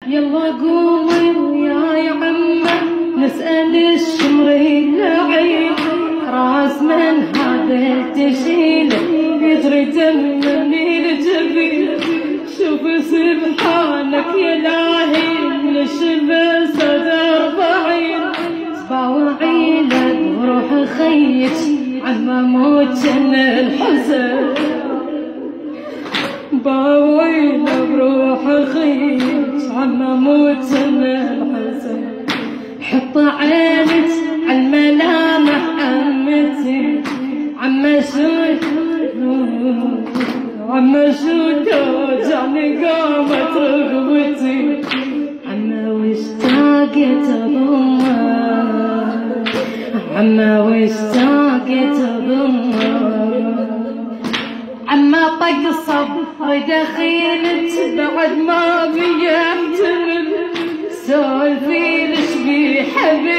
يلا قومي يا عمه نسأل الشمري العين، راس من هذا تشيله يجري دم من الجبين. شوف سبحانك يا الهي من الشبه صدر بعيد، باوعيلك وروح خيك عما موت جن الحزن، باوعيلك بروح خيك عما موت جن الحزن. حط عينك عالملامح عمتي عما شو توجعني قامت رقبتي، عما واشتاقت اضمك، عما واشتاقت اضمك. عما طق صبر دخيلك بعد ما بيحتمل، سولفي لش بي حبيبي